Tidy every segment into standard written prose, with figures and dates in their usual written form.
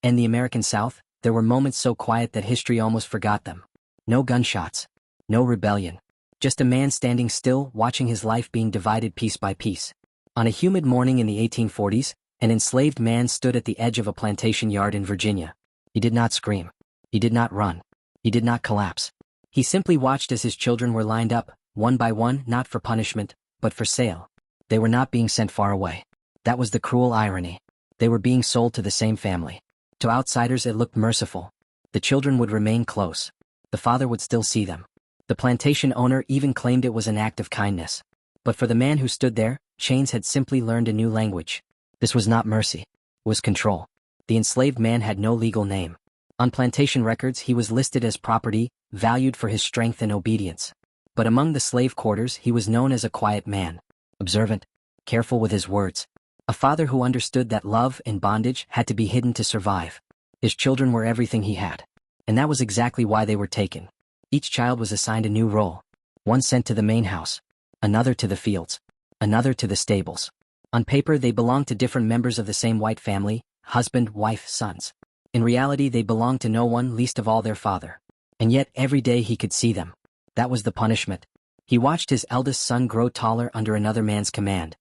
In the American South, there were moments so quiet that history almost forgot them. No gunshots. No rebellion. Just a man standing still, watching his life being divided piece by piece. On a humid morning in the 1840s, an enslaved man stood at the edge of a plantation yard in Virginia. He did not scream. He did not run. He did not collapse. He simply watched as his children were lined up, one by one, not for punishment, but for sale. They were not being sent far away. That was the cruel irony. They were being sold to the same family. To outsiders it looked merciful. The children would remain close. The father would still see them. The plantation owner even claimed it was an act of kindness. But for the man who stood there, chains had simply learned a new language. This was not mercy. It was control. The enslaved man had no legal name. On plantation records he was listed as property, valued for his strength and obedience. But among the slave quarters he was known as a quiet man. Observant. Careful with his words. A father who understood that love in bondage had to be hidden to survive. His children were everything he had. And that was exactly why they were taken. Each child was assigned a new role. One sent to the main house. Another to the fields. Another to the stables. On paper they belonged to different members of the same white family, husband, wife, sons. In reality they belonged to no one, least of all their father. And yet every day he could see them. That was the punishment. He watched his eldest son grow taller under another man's command.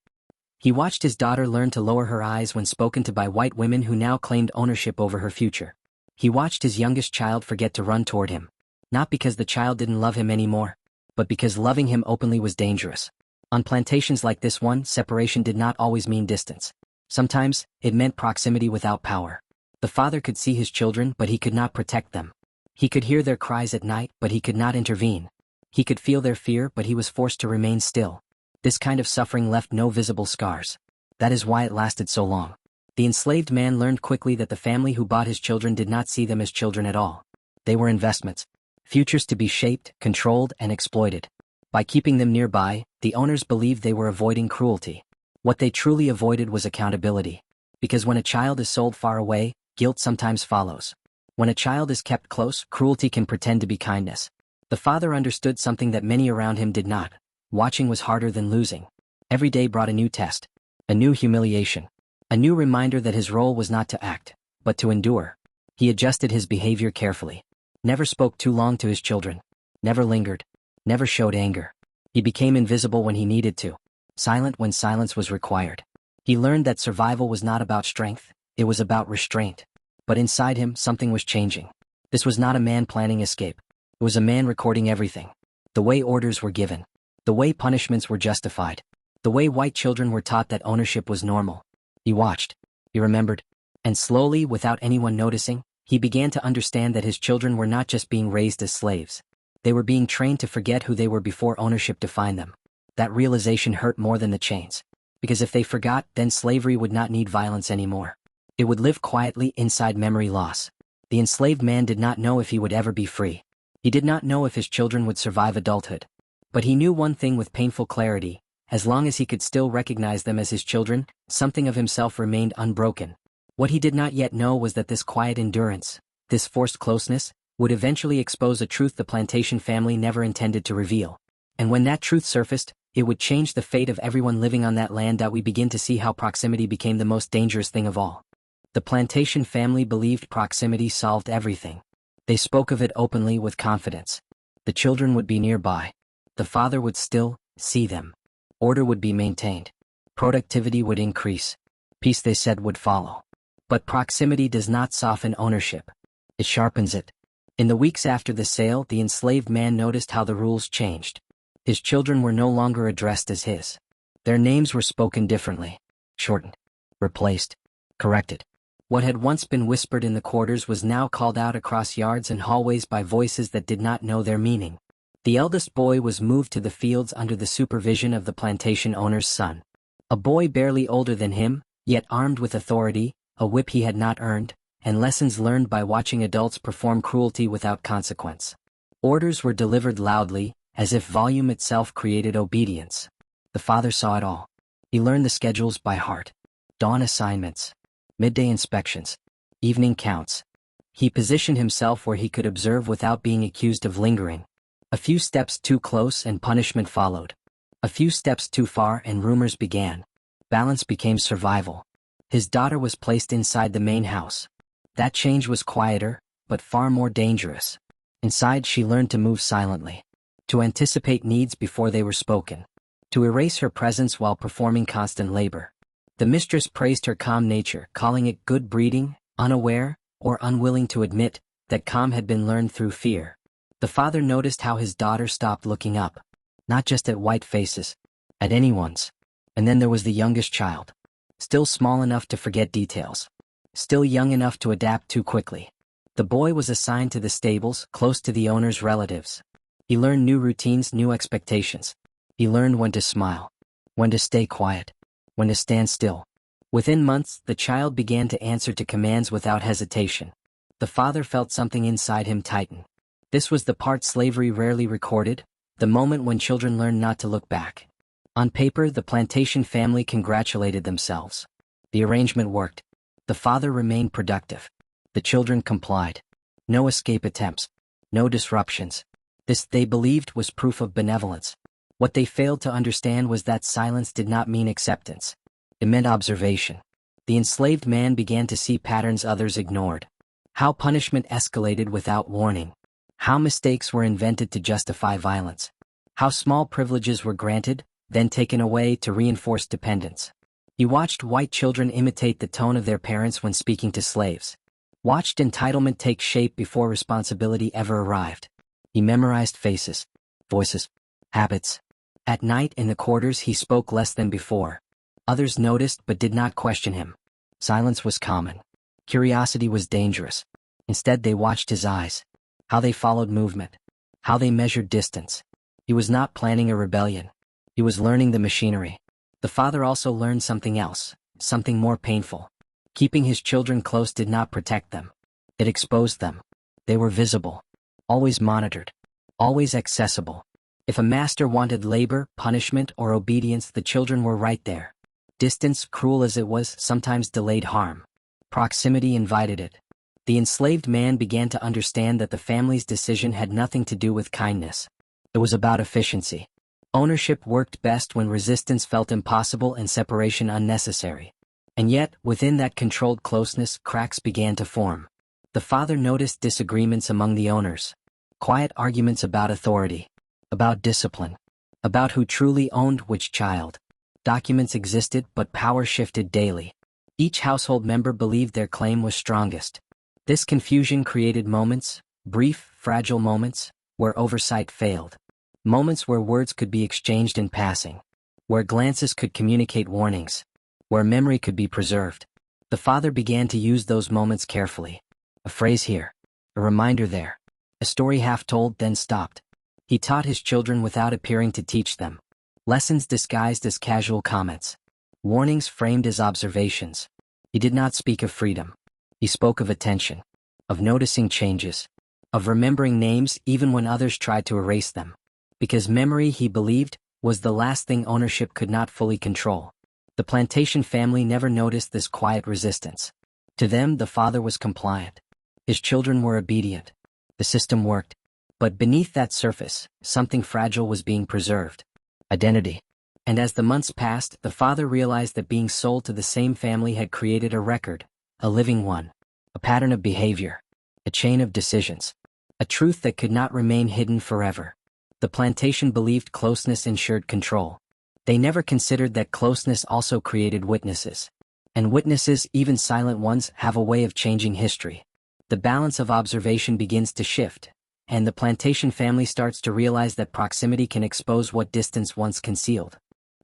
He watched his daughter learn to lower her eyes when spoken to by white women who now claimed ownership over her future. He watched his youngest child forget to run toward him. Not because the child didn't love him anymore, but because loving him openly was dangerous. On plantations like this one, separation did not always mean distance. Sometimes, it meant proximity without power. The father could see his children, but he could not protect them. He could hear their cries at night, but he could not intervene. He could feel their fear, but he was forced to remain still. This kind of suffering left no visible scars. That is why it lasted so long. The enslaved man learned quickly that the family who bought his children did not see them as children at all. They were investments. Futures to be shaped, controlled, and exploited. By keeping them nearby, the owners believed they were avoiding cruelty. What they truly avoided was accountability. Because when a child is sold far away, guilt sometimes follows. When a child is kept close, cruelty can pretend to be kindness. The father understood something that many around him did not. Watching was harder than losing. Every day brought a new test. A new humiliation. A new reminder that his role was not to act, but to endure. He adjusted his behavior carefully. Never spoke too long to his children. Never lingered. Never showed anger. He became invisible when he needed to. Silent when silence was required. He learned that survival was not about strength, it was about restraint. But inside him, something was changing. This was not a man planning escape. It was a man recording everything. The way orders were given. The way punishments were justified. The way white children were taught that ownership was normal. He watched. He remembered. And slowly, without anyone noticing, he began to understand that his children were not just being raised as slaves. They were being trained to forget who they were before ownership defined them. That realization hurt more than the chains. Because if they forgot, then slavery would not need violence anymore. It would live quietly inside memory loss. The enslaved man did not know if he would ever be free. He did not know if his children would survive adulthood. But he knew one thing with painful clarity: as long as he could still recognize them as his children, something of himself remained unbroken. What he did not yet know was that this quiet endurance, this forced closeness, would eventually expose a truth the plantation family never intended to reveal. And when that truth surfaced, it would change the fate of everyone living on that land. We begin to see how proximity became the most dangerous thing of all. The plantation family believed proximity solved everything. They spoke of it openly with confidence. The children would be nearby. The father would still see them. Order would be maintained. Productivity would increase. Peace, they said, would follow. But proximity does not soften ownership. It sharpens it. In the weeks after the sale, the enslaved man noticed how the rules changed. His children were no longer addressed as his. Their names were spoken differently. Shortened. Replaced. Corrected. What had once been whispered in the quarters was now called out across yards and hallways by voices that did not know their meaning. The eldest boy was moved to the fields under the supervision of the plantation owner's son. A boy barely older than him, yet armed with authority, a whip he had not earned, and lessons learned by watching adults perform cruelty without consequence. Orders were delivered loudly, as if volume itself created obedience. The father saw it all. He learned the schedules by heart. Dawn assignments. Midday inspections. Evening counts. He positioned himself where he could observe without being accused of lingering. A few steps too close and punishment followed. A few steps too far and rumors began. Balance became survival. His daughter was placed inside the main house. That change was quieter, but far more dangerous. Inside, she learned to move silently, to anticipate needs before they were spoken, to erase her presence while performing constant labor. The mistress praised her calm nature, calling it good breeding, unaware, or unwilling to admit, that calm had been learned through fear. The father noticed how his daughter stopped looking up, not just at white faces, at anyone's. And then there was the youngest child, still small enough to forget details, still young enough to adapt too quickly. The boy was assigned to the stables, close to the owner's relatives. He learned new routines, new expectations. He learned when to smile, when to stay quiet, when to stand still. Within months, the child began to answer to commands without hesitation. The father felt something inside him tighten. This was the part slavery rarely recorded, the moment when children learned not to look back. On paper, the plantation family congratulated themselves. The arrangement worked. The father remained productive. The children complied. No escape attempts. No disruptions. This, they believed, was proof of benevolence. What they failed to understand was that silence did not mean acceptance. It meant observation. The enslaved man began to see patterns others ignored. How punishment escalated without warning. How mistakes were invented to justify violence. How small privileges were granted, then taken away to reinforce dependence. He watched white children imitate the tone of their parents when speaking to slaves. Watched entitlement take shape before responsibility ever arrived. He memorized faces, voices, habits. At night in the quarters he spoke less than before. Others noticed but did not question him. Silence was common. Curiosity was dangerous. Instead they watched his eyes. How they followed movement. How they measured distance. He was not planning a rebellion. He was learning the machinery. The father also learned something else, something more painful. Keeping his children close did not protect them. It exposed them. They were visible. Always monitored. Always accessible. If a master wanted labor, punishment, or obedience, the children were right there. Distance, cruel as it was, sometimes delayed harm. Proximity invited it. The enslaved man began to understand that the family's decision had nothing to do with kindness. It was about efficiency. Ownership worked best when resistance felt impossible and separation unnecessary. And yet, within that controlled closeness, cracks began to form. The father noticed disagreements among the owners. Quiet arguments about authority. About discipline. About who truly owned which child. Documents existed, but power shifted daily. Each household member believed their claim was strongest. This confusion created moments, brief, fragile moments, where oversight failed. Moments where words could be exchanged in passing. Where glances could communicate warnings. Where memory could be preserved. The father began to use those moments carefully. A phrase here. A reminder there. A story half told, then stopped. He taught his children without appearing to teach them. Lessons disguised as casual comments. Warnings framed as observations. He did not speak of freedom. He spoke of attention. Of noticing changes. Of remembering names even when others tried to erase them. Because memory, he believed, was the last thing ownership could not fully control. The plantation family never noticed this quiet resistance. To them, the father was compliant. His children were obedient. The system worked. But beneath that surface, something fragile was being preserved. Identity. And as the months passed, the father realized that being sold to the same family had created a record, a living one, a pattern of behavior, a chain of decisions, a truth that could not remain hidden forever. The plantation believed closeness ensured control. They never considered that closeness also created witnesses. And witnesses, even silent ones, have a way of changing history. The balance of observation begins to shift, and the plantation family starts to realize that proximity can expose what distance once concealed.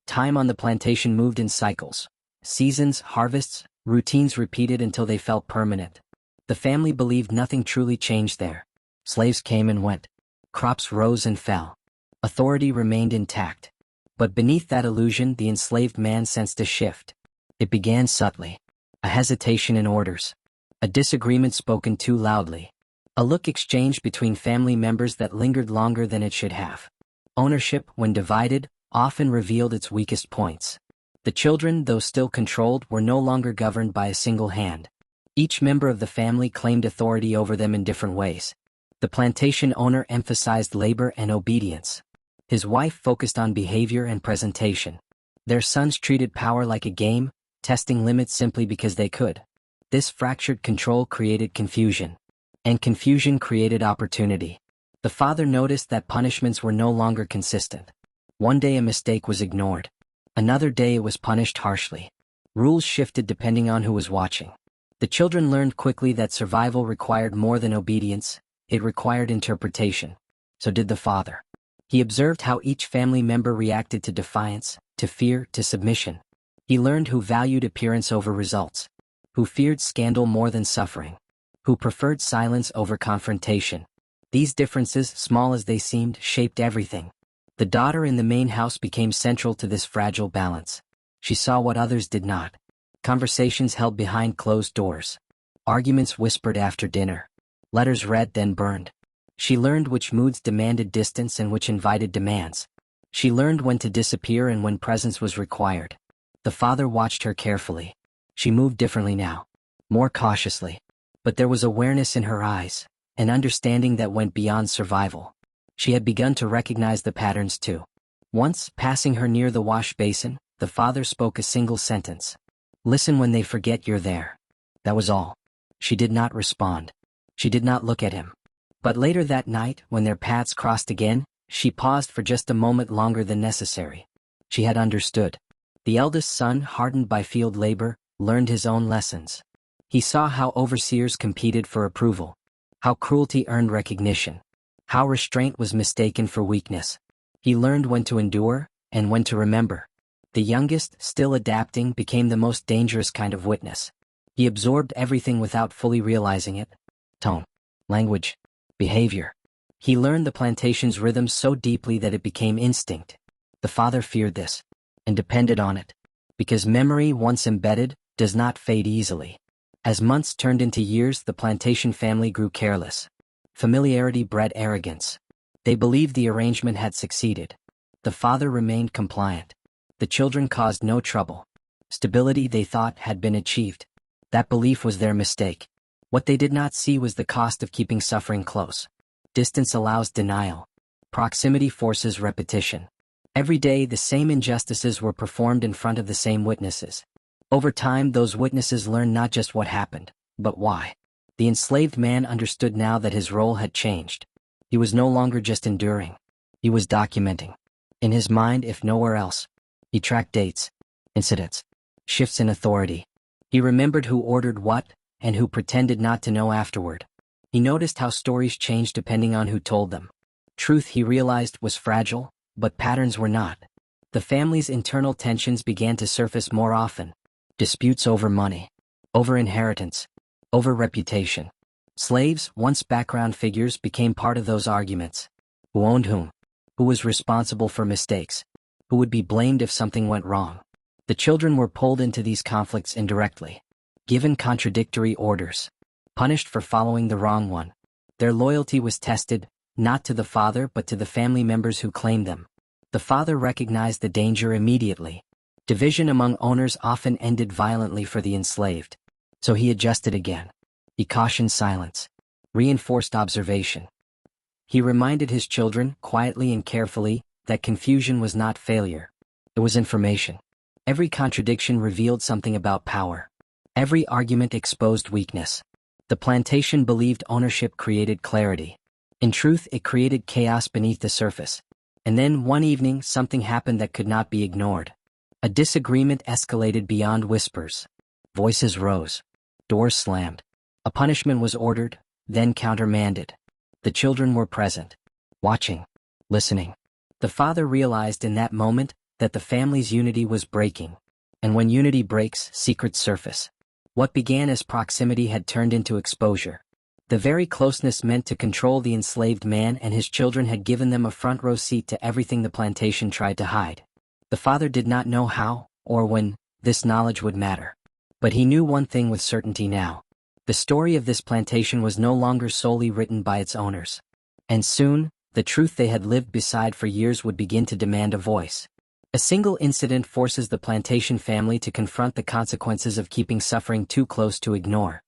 Time on the plantation moved in cycles. Seasons, harvests, routines repeated until they felt permanent. The family believed nothing truly changed there. Slaves came and went. Crops rose and fell. Authority remained intact. But beneath that illusion, the enslaved man sensed a shift. It began subtly. A hesitation in orders. A disagreement spoken too loudly. A look exchanged between family members that lingered longer than it should have. Ownership, when divided, often revealed its weakest points. The children, though still controlled, were no longer governed by a single hand. Each member of the family claimed authority over them in different ways. The plantation owner emphasized labor and obedience. His wife focused on behavior and presentation. Their sons treated power like a game, testing limits simply because they could. This fractured control created confusion. And confusion created opportunity. The father noticed that punishments were no longer consistent. One day a mistake was ignored. Another day it was punished harshly. Rules shifted depending on who was watching. The children learned quickly that survival required more than obedience, it required interpretation. So did the father. He observed how each family member reacted to defiance, to fear, to submission. He learned who valued appearance over results, who feared scandal more than suffering, who preferred silence over confrontation. These differences, small as they seemed, shaped everything. The daughter in the main house became central to this fragile balance. She saw what others did not. Conversations held behind closed doors. Arguments whispered after dinner. Letters read then burned. She learned which moods demanded distance and which invited demands. She learned when to disappear and when presence was required. The father watched her carefully. She moved differently now, more cautiously. But there was awareness in her eyes, an understanding that went beyond survival. She had begun to recognize the patterns too. Once, passing her near the wash basin, the father spoke a single sentence. "Listen when they forget you're there." That was all. She did not respond. She did not look at him. But later that night, when their paths crossed again, she paused for just a moment longer than necessary. She had understood. The eldest son, hardened by field labor, learned his own lessons. He saw how overseers competed for approval, how cruelty earned recognition, how restraint was mistaken for weakness. He learned when to endure and when to remember. The youngest, still adapting, became the most dangerous kind of witness. He absorbed everything without fully realizing it. Tone, language, behavior. He learned the plantation's rhythm so deeply that it became instinct. The father feared this, and depended on it, because memory, once embedded, does not fade easily. As months turned into years, the plantation family grew careless. Familiarity bred arrogance. They believed the arrangement had succeeded. The father remained compliant. The children caused no trouble. Stability, they thought, had been achieved. That belief was their mistake. What they did not see was the cost of keeping suffering close. Distance allows denial. Proximity forces repetition. Every day, the same injustices were performed in front of the same witnesses. Over time, those witnesses learned not just what happened, but why. The enslaved man understood now that his role had changed. He was no longer just enduring. He was documenting. In his mind, if nowhere else. He tracked dates, incidents, shifts in authority. He remembered who ordered what, and who pretended not to know afterward. He noticed how stories changed depending on who told them. Truth, he realized, was fragile, but patterns were not. The family's internal tensions began to surface more often. Disputes over money, over inheritance, over reputation. Slaves, once background figures, became part of those arguments. Who owned whom? Who was responsible for mistakes? Who would be blamed if something went wrong? The children were pulled into these conflicts indirectly. Given contradictory orders. Punished for following the wrong one. Their loyalty was tested, not to the father but to the family members who claimed them. The father recognized the danger immediately. Division among owners often ended violently for the enslaved. So he adjusted again. He cautioned silence. Reinforced observation. He reminded his children, quietly and carefully, that confusion was not failure. It was information. Every contradiction revealed something about power. Every argument exposed weakness. The plantation believed ownership created clarity. In truth, it created chaos beneath the surface. And then, one evening, something happened that could not be ignored. A disagreement escalated beyond whispers. Voices rose. Doors slammed. A punishment was ordered, then countermanded. The children were present. Watching. Listening. The father realized in that moment that the family's unity was breaking. And when unity breaks, secrets surface. What began as proximity had turned into exposure. The very closeness meant to control the enslaved man and his children had given them a front row seat to everything the plantation tried to hide. The father did not know how, or when, this knowledge would matter. But he knew one thing with certainty now. The story of this plantation was no longer solely written by its owners. And soon, the truth they had lived beside for years would begin to demand a voice. A single incident forces the plantation family to confront the consequences of keeping suffering too close to ignore.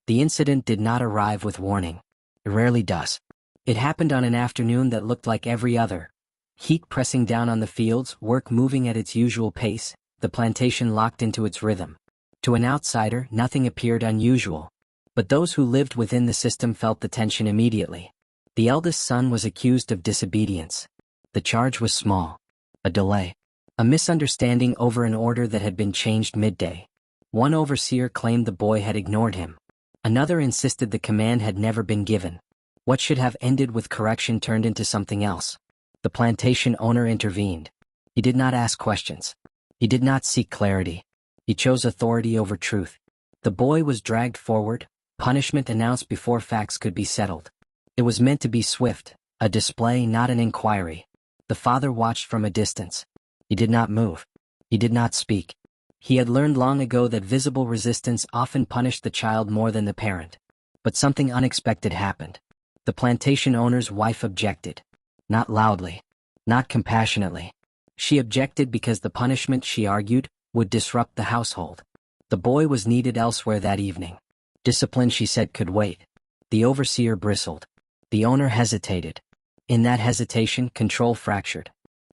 The incident did not arrive with warning. It rarely does. It happened on an afternoon that looked like every other. Heat pressing down on the fields, work moving at its usual pace, the plantation locked into its rhythm. To an outsider, nothing appeared unusual. But those who lived within the system felt the tension immediately. The eldest son was accused of disobedience. The charge was small. A delay. A misunderstanding over an order that had been changed midday. One overseer claimed the boy had ignored him. Another insisted the command had never been given. What should have ended with correction turned into something else. The plantation owner intervened. He did not ask questions. He did not seek clarity. He chose authority over truth. The boy was dragged forward, punishment announced before facts could be settled. It was meant to be swift, a display, not an inquiry. The father watched from a distance. He did not move. He did not speak. He had learned long ago that visible resistance often punished the child more than the parent. But something unexpected happened. The plantation owner's wife objected. Not loudly. Not compassionately. She objected because the punishment, she argued, would disrupt the household. The boy was needed elsewhere that evening. Discipline, she said, could wait. The overseer bristled. The owner hesitated. In that hesitation, control fractured.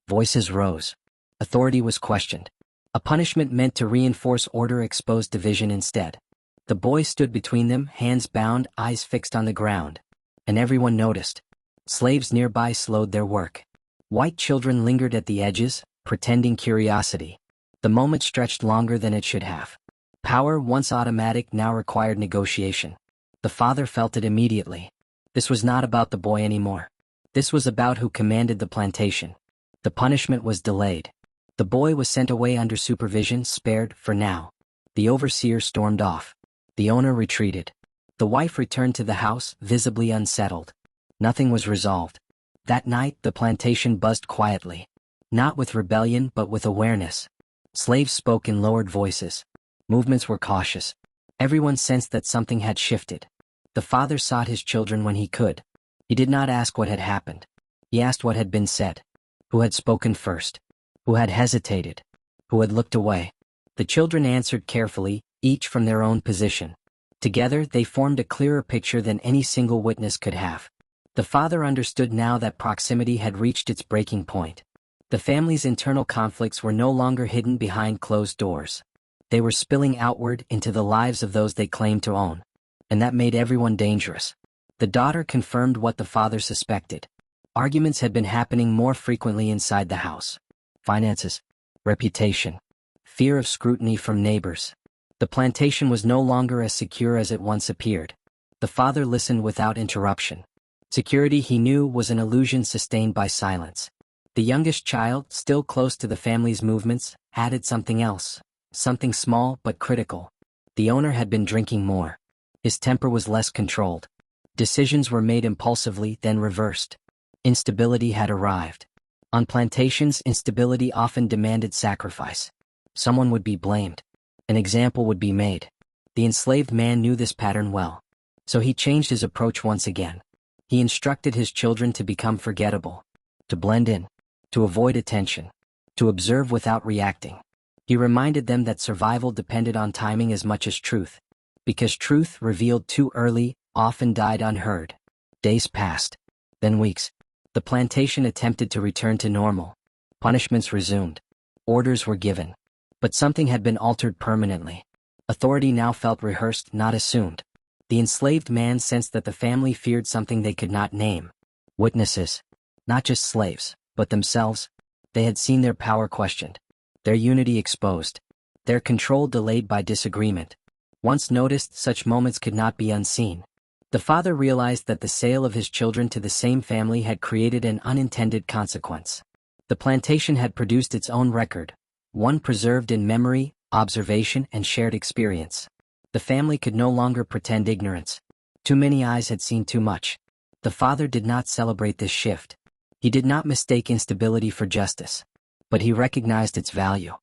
Voices rose. Authority was questioned. A punishment meant to reinforce order exposed division instead. The boy stood between them, hands bound, eyes fixed on the ground. And everyone noticed. Slaves nearby slowed their work. White children lingered at the edges, pretending curiosity. The moment stretched longer than it should have. Power, once automatic, now required negotiation. The father felt it immediately. This was not about the boy anymore. This was about who commanded the plantation. The punishment was delayed. The boy was sent away under supervision, spared for now. The overseer stormed off. The owner retreated. The wife returned to the house, visibly unsettled. Nothing was resolved. That night, the plantation buzzed quietly. Not with rebellion, but with awareness. Slaves spoke in lowered voices. Movements were cautious. Everyone sensed that something had shifted. The father sought his children when he could. He did not ask what had happened. He asked what had been said. Who had spoken first? Who had hesitated? Who had looked away? The children answered carefully, each from their own position. Together, they formed a clearer picture than any single witness could have. The father understood now that proximity had reached its breaking point. The family's internal conflicts were no longer hidden behind closed doors. They were spilling outward into the lives of those they claimed to own. And that made everyone dangerous. The daughter confirmed what the father suspected. Arguments had been happening more frequently inside the house. Finances, reputation, fear of scrutiny from neighbors. The plantation was no longer as secure as it once appeared. The father listened without interruption. Security, he knew, was an illusion sustained by silence. The youngest child, still close to the family's movements, added something else. Something small but critical. The owner had been drinking more. His temper was less controlled. Decisions were made impulsively, then reversed. Instability had arrived. On plantations, instability often demanded sacrifice. Someone would be blamed. An example would be made. The enslaved man knew this pattern well. So he changed his approach once again. He instructed his children to become forgettable. To blend in. To avoid attention. To observe without reacting. He reminded them that survival depended on timing as much as truth. Because truth, revealed too early, often died unheard. Days passed. Then weeks. The plantation attempted to return to normal. Punishments resumed. Orders were given. But something had been altered permanently. Authority now felt rehearsed, not assumed. The enslaved man sensed that the family feared something they could not name. Witnesses. Not just slaves, but themselves. They had seen their power questioned. Their unity exposed. Their control delayed by disagreement. Once noticed, such moments could not be unseen. The father realized that the sale of his children to the same family had created an unintended consequence. The plantation had produced its own record, one preserved in memory, observation, and shared experience. The family could no longer pretend ignorance. Too many eyes had seen too much. The father did not celebrate this shift. He did not mistake instability for justice. But he recognized its value.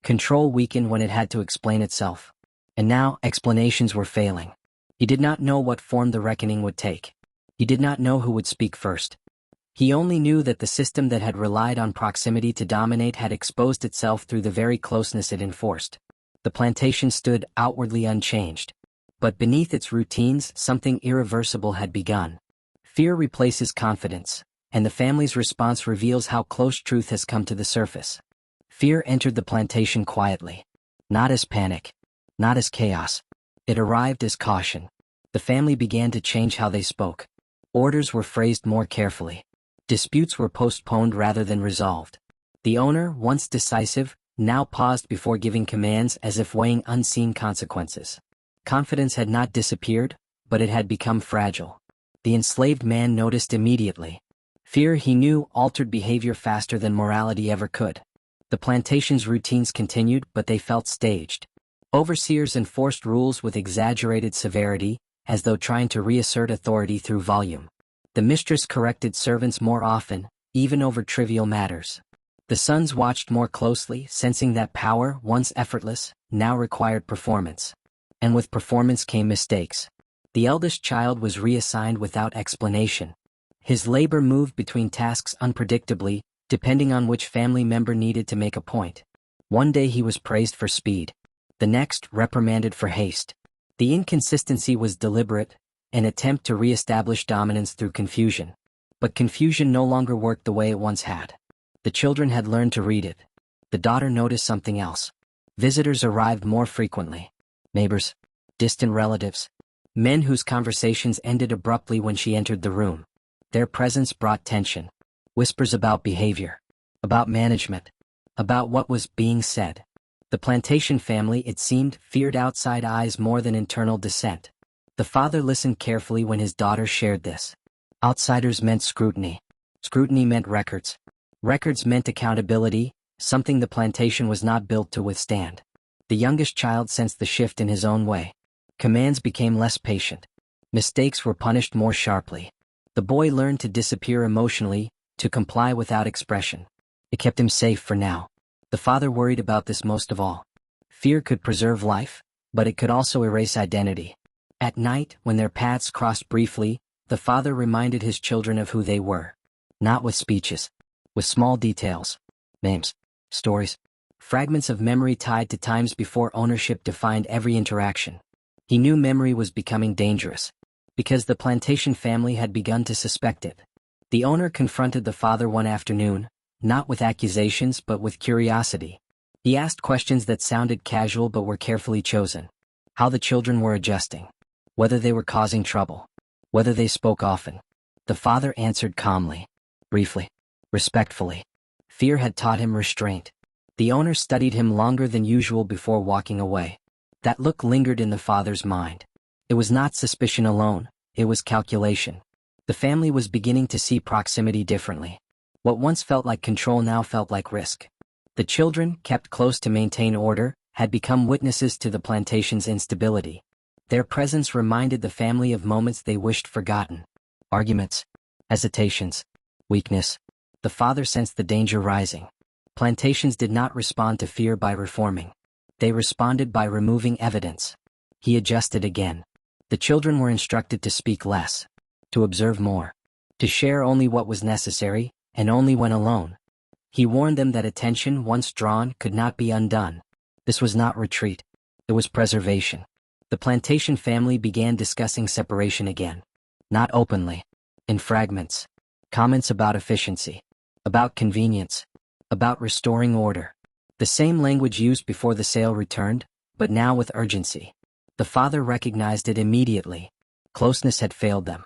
Control weakened when it had to explain itself. And now, explanations were failing. He did not know what form the reckoning would take. He did not know who would speak first. He only knew that the system that had relied on proximity to dominate had exposed itself through the very closeness it enforced. The plantation stood outwardly unchanged. But beneath its routines, something irreversible had begun. Fear replaces confidence, and the family's response reveals how close truth has come to the surface. Fear entered the plantation quietly. Not as panic. not as chaos. It arrived as caution. The family began to change how they spoke. Orders were phrased more carefully. Disputes were postponed rather than resolved. The owner, once decisive, now paused before giving commands as if weighing unseen consequences. Confidence had not disappeared, but it had become fragile. The enslaved man noticed immediately. Fear, he knew, altered behavior faster than morality ever could. The plantation's routines continued, but they felt staged. Overseers enforced rules with exaggerated severity, as though trying to reassert authority through volume. The mistress corrected servants more often, even over trivial matters. The sons watched more closely, sensing that power, once effortless, now required performance. And with performance came mistakes. The eldest child was reassigned without explanation. His labor moved between tasks unpredictably, depending on which family member needed to make a point. One day he was praised for speed. The next, reprimanded for haste. The inconsistency was deliberate, an attempt to re-establish dominance through confusion. But confusion no longer worked the way it once had. The children had learned to read it. The daughter noticed something else. Visitors arrived more frequently. Neighbors, distant relatives, men whose conversations ended abruptly when she entered the room. Their presence brought tension. Whispers about behavior, about management, about what was being said. The plantation family, it seemed, feared outside eyes more than internal dissent. The father listened carefully when his daughter shared this. Outsiders meant scrutiny. Scrutiny meant records. Records meant accountability, something the plantation was not built to withstand. The youngest child sensed the shift in his own way. Commands became less patient. Mistakes were punished more sharply. The boy learned to disappear emotionally, to comply without expression. It kept him safe for now. The father worried about this most of all. Fear could preserve life, but it could also erase identity. At night, when their paths crossed briefly, the father reminded his children of who they were. Not with speeches. With small details. Names. Stories. Fragments of memory tied to times before ownership defined every interaction. He knew memory was becoming dangerous, because the plantation family had begun to suspect it. The owner confronted the father one afternoon, not with accusations but with curiosity. He asked questions that sounded casual but were carefully chosen. How the children were adjusting. Whether they were causing trouble. Whether they spoke often. The father answered calmly. Briefly. Respectfully. Fear had taught him restraint. The owner studied him longer than usual before walking away. That look lingered in the father's mind. It was not suspicion alone, it was calculation. The family was beginning to see proximity differently. What once felt like control now felt like risk. The children, kept close to maintain order, had become witnesses to the plantation's instability. Their presence reminded the family of moments they wished forgotten. Arguments. Hesitations. Weakness. The father sensed the danger rising. Plantations did not respond to fear by reforming. They responded by removing evidence. He adjusted again. The children were instructed to speak less, to observe more, to share only what was necessary, and only when alone. He warned them that attention, once drawn, could not be undone. This was not retreat. It was preservation. The plantation family began discussing separation again. Not openly. In fragments. Comments about efficiency. About convenience. About restoring order. The same language used before the sale returned, but now with urgency. The father recognized it immediately. Closeness had failed them.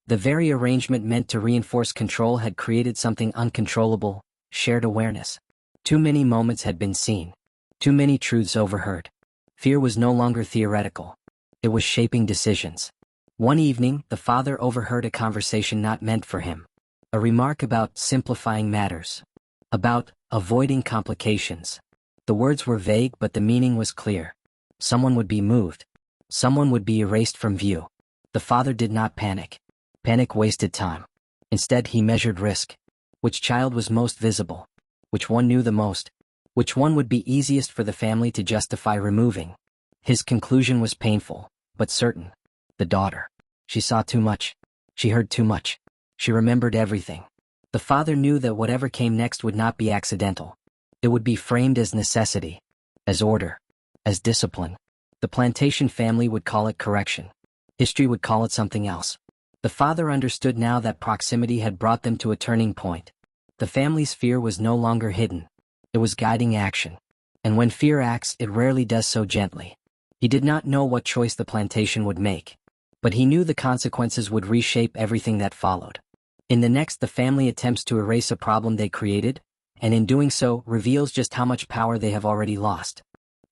The very arrangement meant to reinforce control had created something uncontrollable, shared awareness. Too many moments had been seen. Too many truths overheard. Fear was no longer theoretical. It was shaping decisions. One evening, the father overheard a conversation not meant for him. A remark about simplifying matters. About avoiding complications. The words were vague but the meaning was clear. Someone would be moved. Someone would be erased from view. The father did not panic. Panic wasted time. Instead he measured risk. Which child was most visible? Which one knew the most? Which one would be easiest for the family to justify removing? His conclusion was painful, but certain. The daughter. She saw too much. She heard too much. She remembered everything. The father knew that whatever came next would not be accidental. It would be framed as necessity, as order, as discipline. The plantation family would call it correction. History would call it something else. The father understood now that proximity had brought them to a turning point. The family's fear was no longer hidden. It was guiding action. And when fear acts, it rarely does so gently. He did not know what choice the plantation would make, but he knew the consequences would reshape everything that followed. In the next, the family attempts to erase a problem they created, and in doing so, reveals just how much power they have already lost.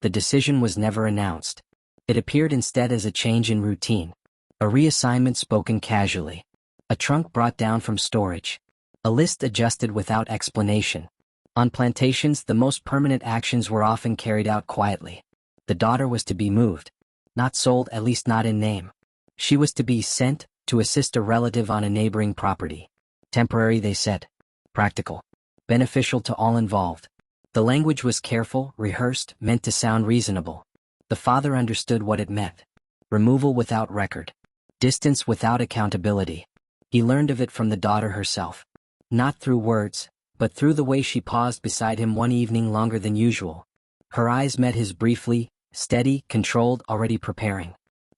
The decision was never announced. It appeared instead as a change in routine, a reassignment spoken casually, a trunk brought down from storage, a list adjusted without explanation. On plantations, the most permanent actions were often carried out quietly. The daughter was to be moved, not sold, at least not in name. She was to be sent to assist a relative on a neighboring property. Temporary, they said. Practical. Beneficial to all involved. The language was careful, rehearsed, meant to sound reasonable. The father understood what it meant. Removal without record. Distance without accountability. He learned of it from the daughter herself. Not through words, but through the way she paused beside him one evening longer than usual. Her eyes met his briefly, steady, controlled, already preparing.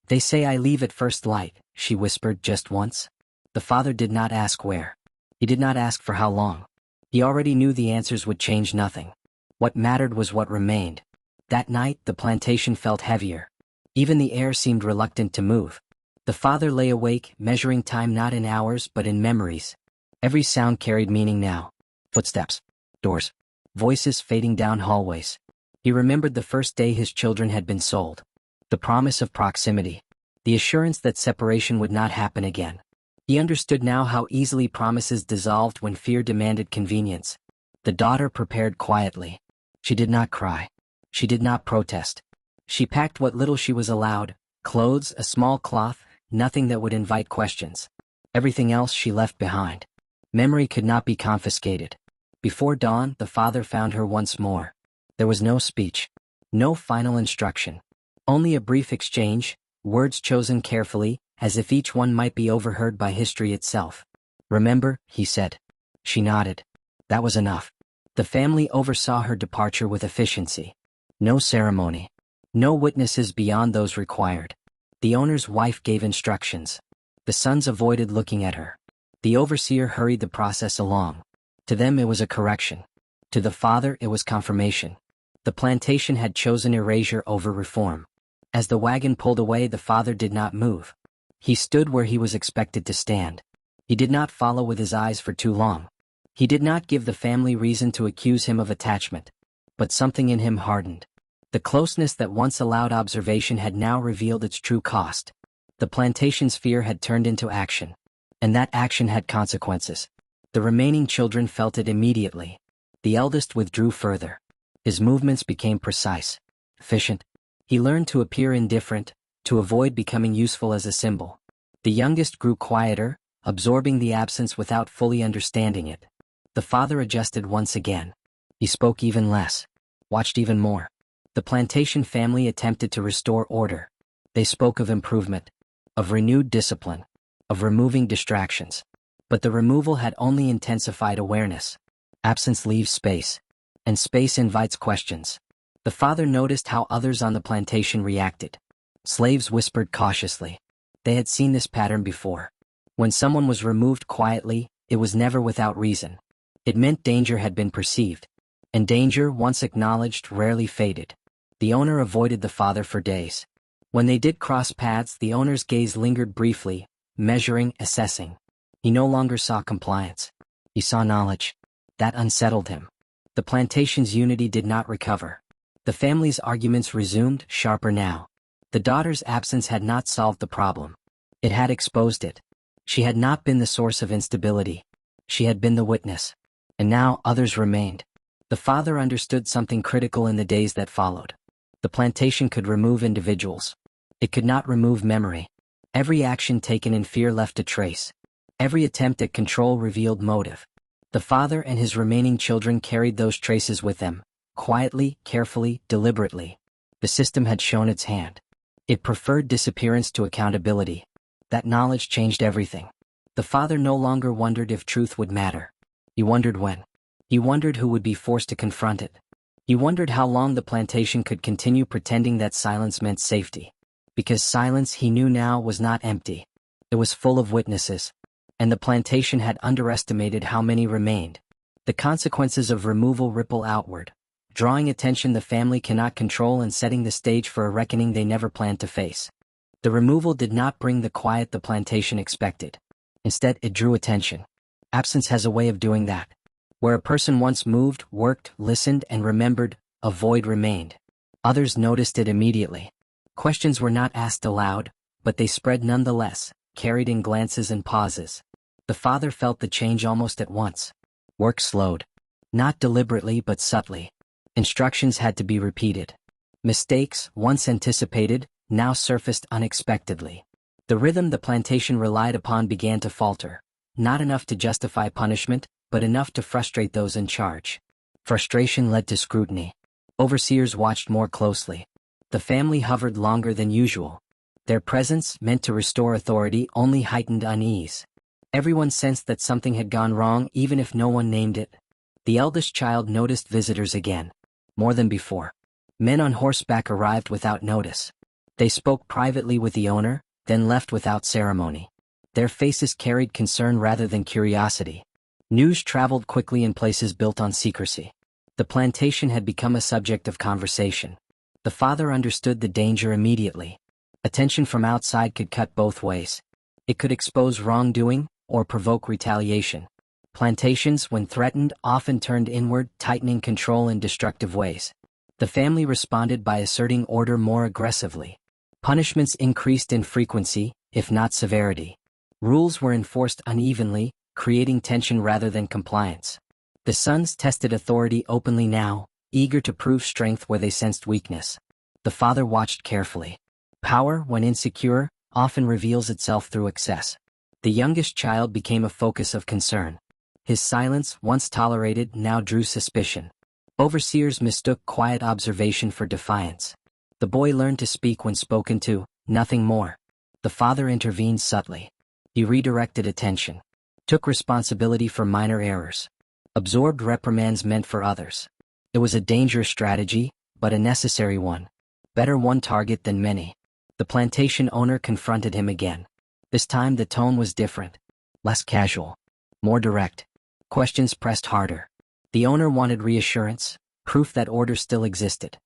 "They say I leave at first light," she whispered just once. The father did not ask where. He did not ask for how long. He already knew the answers would change nothing. What mattered was what remained. That night, the plantation felt heavier. Even the air seemed reluctant to move. The father lay awake, measuring time not in hours but in memories. Every sound carried meaning now. Footsteps, doors, voices fading down hallways. He remembered the first day his children had been sold. The promise of proximity. The assurance that separation would not happen again. He understood now how easily promises dissolved when fear demanded convenience. The daughter prepared quietly. She did not cry. She did not protest. She packed what little she was allowed: clothes, a small cloth, nothing that would invite questions. Everything else she left behind. Memory could not be confiscated. Before dawn, the father found her once more. There was no speech. No final instruction. Only a brief exchange, words chosen carefully, as if each one might be overheard by history itself. "Remember," he said. She nodded. That was enough. The family oversaw her departure with efficiency. No ceremony. No witnesses beyond those required. The owner's wife gave instructions. The sons avoided looking at her. The overseer hurried the process along. To them it was a correction. To the father it was confirmation. The plantation had chosen erasure over reform. As the wagon pulled away, the father did not move. He stood where he was expected to stand. He did not follow with his eyes for too long. He did not give the family reason to accuse him of attachment. But something in him hardened. The closeness that once allowed observation had now revealed its true cost. The plantation's fear had turned into action. And that action had consequences. The remaining children felt it immediately. The eldest withdrew further. His movements became precise, efficient. He learned to appear indifferent, to avoid becoming useful as a symbol. The youngest grew quieter, absorbing the absence without fully understanding it. The father adjusted once again. He spoke even less, watched even more. The plantation family attempted to restore order. They spoke of improvement, of renewed discipline, of removing distractions. But the removal had only intensified awareness. Absence leaves space, and space invites questions. The father noticed how others on the plantation reacted. Slaves whispered cautiously. They had seen this pattern before. When someone was removed quietly, it was never without reason. It meant danger had been perceived. And danger, once acknowledged, rarely faded. The owner avoided the father for days. When they did cross paths, the owner's gaze lingered briefly, measuring, assessing. He no longer saw compliance. He saw knowledge. That unsettled him. The plantation's unity did not recover. The family's arguments resumed, sharper now. The daughter's absence had not solved the problem. It had exposed it. She had not been the source of instability. She had been the witness. And now others remained. The father understood something critical in the days that followed. The plantation could remove individuals. It could not remove memory. Every action taken in fear left a trace. Every attempt at control revealed motive. The father and his remaining children carried those traces with them, quietly, carefully, deliberately. The system had shown its hand. It preferred disappearance to accountability. That knowledge changed everything. The father no longer wondered if truth would matter. He wondered when. He wondered who would be forced to confront it. He wondered how long the plantation could continue pretending that silence meant safety. Because silence, he knew now, was not empty. It was full of witnesses. And the plantation had underestimated how many remained. The consequences of removal ripple outward. drawing attention the family cannot control and setting the stage for a reckoning they never planned to face. The removal did not bring the quiet the plantation expected. Instead, it drew attention. Absence has a way of doing that. Where a person once moved, worked, listened, and remembered, a void remained. Others noticed it immediately. Questions were not asked aloud, but they spread nonetheless, carried in glances and pauses. The father felt the change almost at once. Work slowed. Not deliberately but subtly. Instructions had to be repeated. Mistakes, once anticipated, now surfaced unexpectedly. The rhythm the plantation relied upon began to falter. Not enough to justify punishment, but enough to frustrate those in charge. Frustration led to scrutiny. Overseers watched more closely. The family hovered longer than usual. Their presence, meant to restore authority, only heightened unease. Everyone sensed that something had gone wrong even if no one named it. The eldest child noticed visitors again. More than before. Men on horseback arrived without notice. They spoke privately with the owner, then left without ceremony. Their faces carried concern rather than curiosity. News traveled quickly in places built on secrecy. The plantation had become a subject of conversation. The father understood the danger immediately. Attention from outside could cut both ways. It could expose wrongdoing, or provoke retaliation. Plantations, when threatened, often turned inward, tightening control in destructive ways. The family responded by asserting order more aggressively. Punishments increased in frequency, if not severity. Rules were enforced unevenly, creating tension rather than compliance. The sons tested authority openly now, eager to prove strength where they sensed weakness. The father watched carefully. Power, when insecure, often reveals itself through excess. The youngest child became a focus of concern. His silence, once tolerated, now drew suspicion. Overseers mistook quiet observation for defiance. The boy learned to speak when spoken to, nothing more. The father intervened subtly. He redirected attention. Took responsibility for minor errors. Absorbed reprimands meant for others. It was a dangerous strategy, but a necessary one. Better one target than many. The plantation owner confronted him again. This time the tone was different. Less casual. More direct. Questions pressed harder. The owner wanted reassurance, proof that order still existed.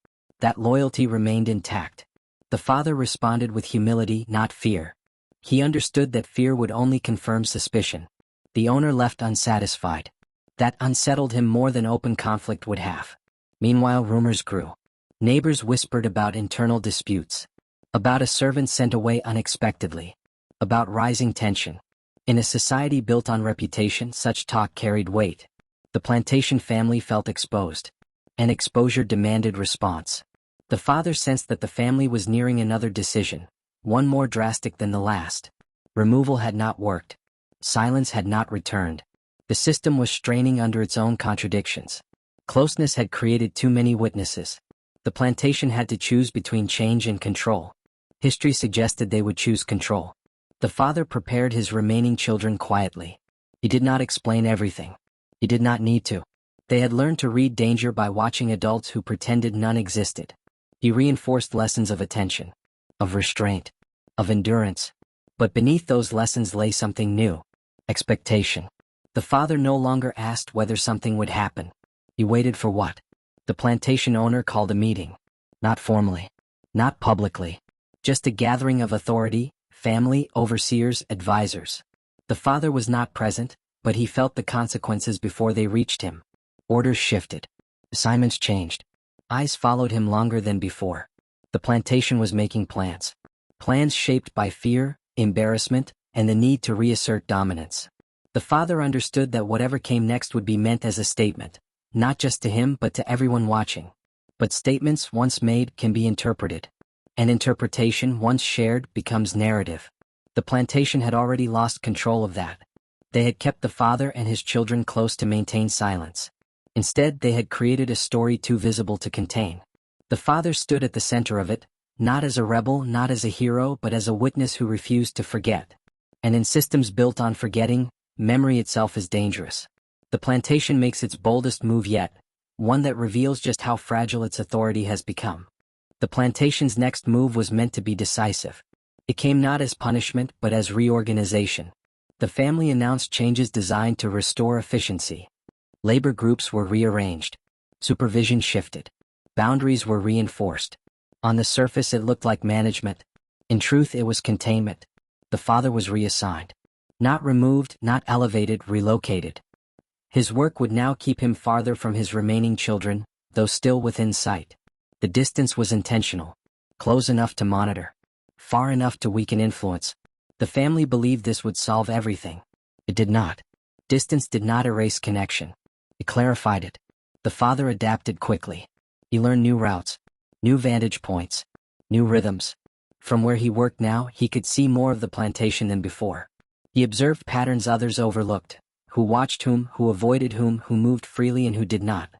That loyalty remained intact. The father responded with humility, not fear. He understood that fear would only confirm suspicion. The owner left unsatisfied. That unsettled him more than open conflict would have. Meanwhile, rumors grew. Neighbors whispered about internal disputes. About a servant sent away unexpectedly. About rising tension. In a society built on reputation, such talk carried weight. The plantation family felt exposed. And exposure demanded response. The father sensed that the family was nearing another decision, one more drastic than the last. Removal had not worked. Silence had not returned. The system was straining under its own contradictions. Closeness had created too many witnesses. The plantation had to choose between change and control. History suggested they would choose control. The father prepared his remaining children quietly. He did not explain everything. He did not need to. They had learned to read danger by watching adults who pretended none existed. He reinforced lessons of attention, of restraint, of endurance. But beneath those lessons lay something new. Expectation. The father no longer asked whether something would happen. He waited for what? The plantation owner called a meeting. Not formally. Not publicly. Just a gathering of authority, family, overseers, advisors. The father was not present, but he felt the consequences before they reached him. Orders shifted. Assignments changed. Eyes followed him longer than before. The plantation was making plans. Plans shaped by fear, embarrassment, and the need to reassert dominance. The father understood that whatever came next would be meant as a statement, not just to him but to everyone watching. But statements once made can be interpreted. And interpretation once shared becomes narrative. The plantation had already lost control of that. They had kept the father and his children close to maintain silence. Instead, they had created a story too visible to contain. The father stood at the center of it, not as a rebel, not as a hero, but as a witness who refused to forget. And in systems built on forgetting, memory itself is dangerous. The plantation makes its boldest move yet, one that reveals just how fragile its authority has become. The plantation's next move was meant to be decisive. It came not as punishment but as reorganization. The family announced changes designed to restore efficiency. Labor groups were rearranged. Supervision shifted. Boundaries were reinforced. On the surface it looked like management. In truth it was containment. The father was reassigned. Not removed, not elevated, relocated. His work would now keep him farther from his remaining children, though still within sight. The distance was intentional. Close enough to monitor. Far enough to weaken influence. The family believed this would solve everything. It did not. Distance did not erase connection. It clarified it. The father adapted quickly. He learned new routes, new vantage points, new rhythms. From where he worked now, he could see more of the plantation than before. He observed patterns others overlooked. Who watched whom, who avoided whom, who moved freely and who did not.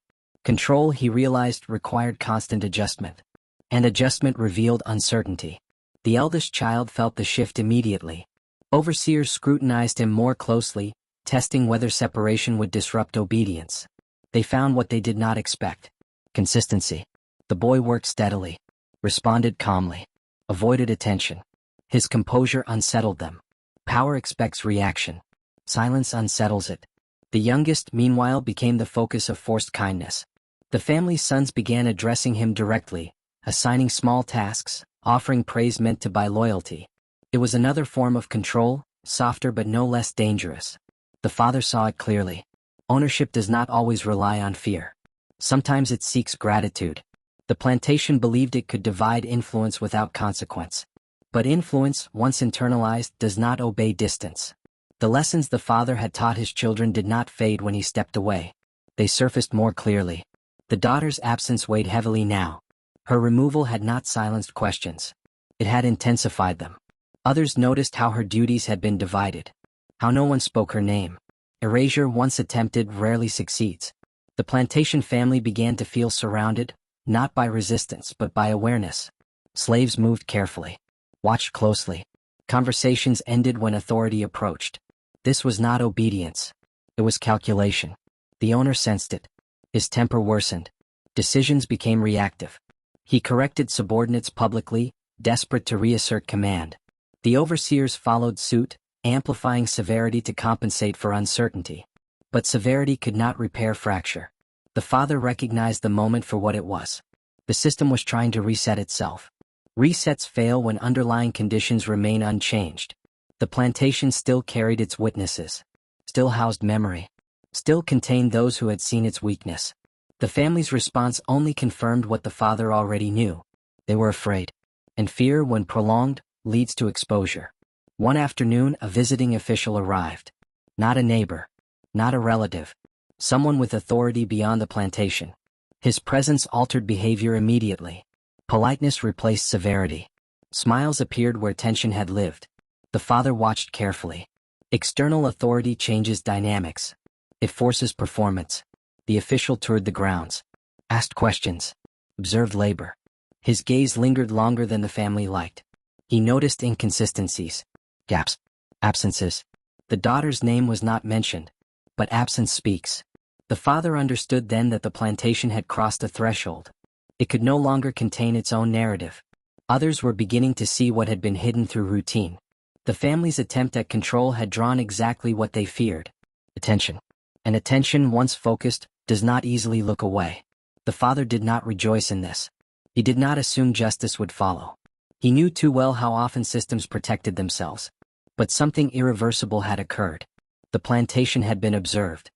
Control, he realized, required constant adjustment. And adjustment revealed uncertainty. The eldest child felt the shift immediately. Overseers scrutinized him more closely, testing whether separation would disrupt obedience. They found what they did not expect. Consistency. The boy worked steadily. Responded calmly. Avoided attention. His composure unsettled them. Power expects reaction. Silence unsettles it. The youngest, meanwhile, became the focus of forced kindness. The family's sons began addressing him directly, assigning small tasks, offering praise meant to buy loyalty. It was another form of control, softer but no less dangerous. The father saw it clearly. Ownership does not always rely on fear. Sometimes it seeks gratitude. The plantation believed it could divide influence without consequence. But influence, once internalized, does not obey distance. The lessons the father had taught his children did not fade when he stepped away. They surfaced more clearly. The daughter's absence weighed heavily now. Her removal had not silenced questions. It had intensified them. Others noticed how her duties had been divided. How no one spoke her name. Erasure, once attempted, rarely succeeds. The plantation family began to feel surrounded, not by resistance but by awareness. Slaves moved carefully. Watched closely. Conversations ended when authority approached. This was not obedience. It was calculation. The owner sensed it. His temper worsened. Decisions became reactive. He corrected subordinates publicly, desperate to reassert command. The overseers followed suit, amplifying severity to compensate for uncertainty. But severity could not repair fracture. The father recognized the moment for what it was. The system was trying to reset itself. Resets fail when underlying conditions remain unchanged. The plantation still carried its witnesses. Still housed memory. Still contained those who had seen its weakness. The family's response only confirmed what the father already knew. They were afraid. And fear, when prolonged, leads to exposure. One afternoon, a visiting official arrived. Not a neighbor. Not a relative. Someone with authority beyond the plantation. His presence altered behavior immediately. Politeness replaced severity. Smiles appeared where tension had lived. The father watched carefully. External authority changes dynamics. It forces performance. The official toured the grounds. Asked questions. Observed labor. His gaze lingered longer than the family liked. He noticed inconsistencies. Gaps. Absences. The daughter's name was not mentioned. But absence speaks. The father understood then that the plantation had crossed a threshold. It could no longer contain its own narrative. Others were beginning to see what had been hidden through routine. The family's attempt at control had drawn exactly what they feared. Attention. And attention, once focused, does not easily look away. The father did not rejoice in this. He did not assume justice would follow. He knew too well how often systems protected themselves. But something irreversible had occurred. The plantation had been observed.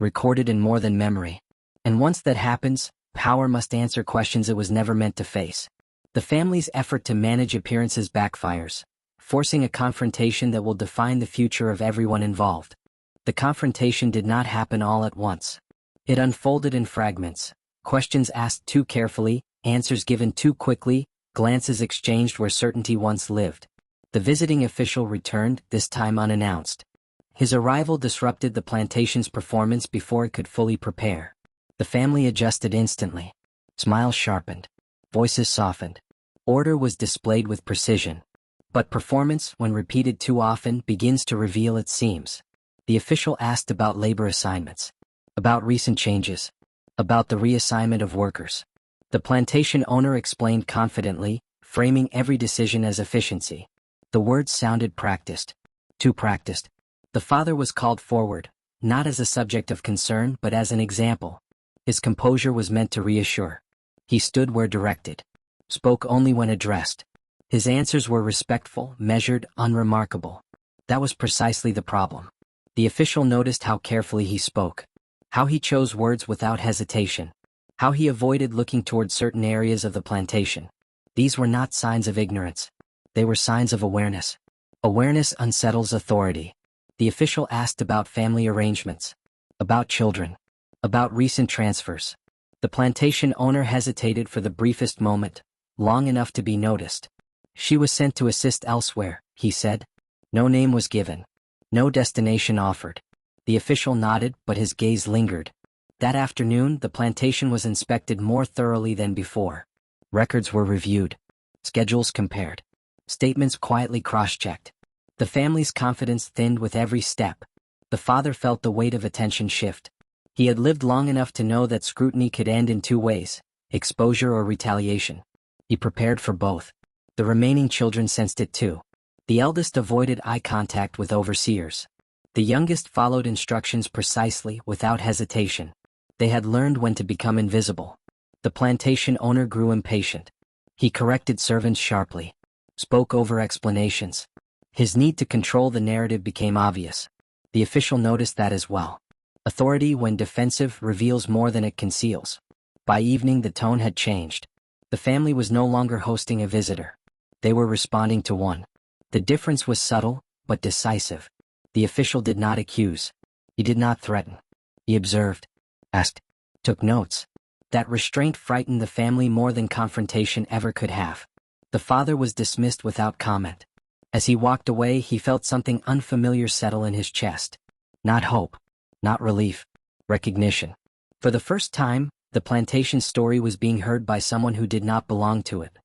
Recorded in more than memory. And once that happens, power must answer questions it was never meant to face. The family's effort to manage appearances backfires, forcing a confrontation that will define the future of everyone involved. The confrontation did not happen all at once. It unfolded in fragments, questions asked too carefully, answers given too quickly, glances exchanged where certainty once lived. The visiting official returned, this time unannounced. His arrival disrupted the plantation's performance before it could fully prepare. The family adjusted instantly. Smiles sharpened. Voices softened. Order was displayed with precision. But performance, when repeated too often, begins to reveal its seams. The official asked about labor assignments. About recent changes. About the reassignment of workers. The plantation owner explained confidently, framing every decision as efficiency. The words sounded practiced. Too practiced. The father was called forward, not as a subject of concern but as an example. His composure was meant to reassure. He stood where directed, spoke only when addressed. His answers were respectful, measured, unremarkable. That was precisely the problem. The official noticed how carefully he spoke, how he chose words without hesitation, how he avoided looking toward certain areas of the plantation. These were not signs of ignorance. They were signs of awareness. Awareness unsettles authority. The official asked about family arrangements, about children, about recent transfers. The plantation owner hesitated for the briefest moment, long enough to be noticed. She was sent to assist elsewhere, he said. No name was given. No destination offered. The official nodded, but his gaze lingered. That afternoon, the plantation was inspected more thoroughly than before. Records were reviewed. Schedules compared. Statements quietly cross-checked. The family's confidence thinned with every step. The father felt the weight of attention shift. He had lived long enough to know that scrutiny could end in two ways: exposure or retaliation. He prepared for both. The remaining children sensed it too. The eldest avoided eye contact with overseers. The youngest followed instructions precisely, without hesitation. They had learned when to become invisible. The plantation owner grew impatient. He corrected servants sharply, spoke over explanations. His need to control the narrative became obvious. The official noticed that as well. Authority, when defensive, reveals more than it conceals. By evening, the tone had changed. The family was no longer hosting a visitor. They were responding to one. The difference was subtle, but decisive. The official did not accuse. He did not threaten. He observed, asked, took notes. That restraint frightened the family more than confrontation ever could have. The father was dismissed without comment. As he walked away, he felt something unfamiliar settle in his chest. Not hope, not relief, recognition. For the first time, the plantation story was being heard by someone who did not belong to it.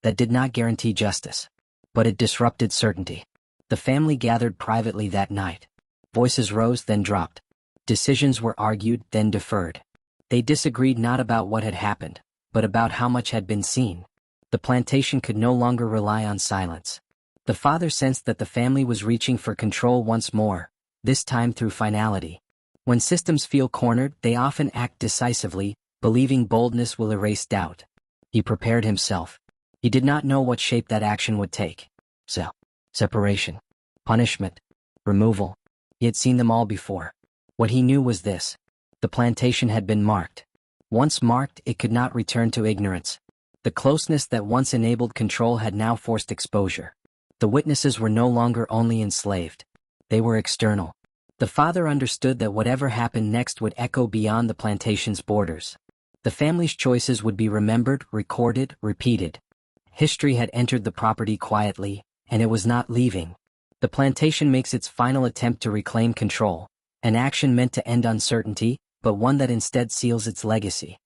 That did not guarantee justice, but it disrupted certainty. The family gathered privately that night. Voices rose, then dropped. Decisions were argued, then deferred. They disagreed not about what had happened, but about how much had been seen. The plantation could no longer rely on silence. The father sensed that the family was reaching for control once more, this time through finality. When systems feel cornered, they often act decisively, believing boldness will erase doubt. He prepared himself. He did not know what shape that action would take. Separation, punishment, removal. He had seen them all before. What he knew was this: the plantation had been marked. Once marked, it could not return to ignorance. The closeness that once enabled control had now forced exposure. The witnesses were no longer only enslaved. They were external. The father understood that whatever happened next would echo beyond the plantation's borders. The family's choices would be remembered, recorded, repeated. History had entered the property quietly, and it was not leaving. The plantation makes its final attempt to reclaim control, an action meant to end uncertainty, but one that instead seals its legacy.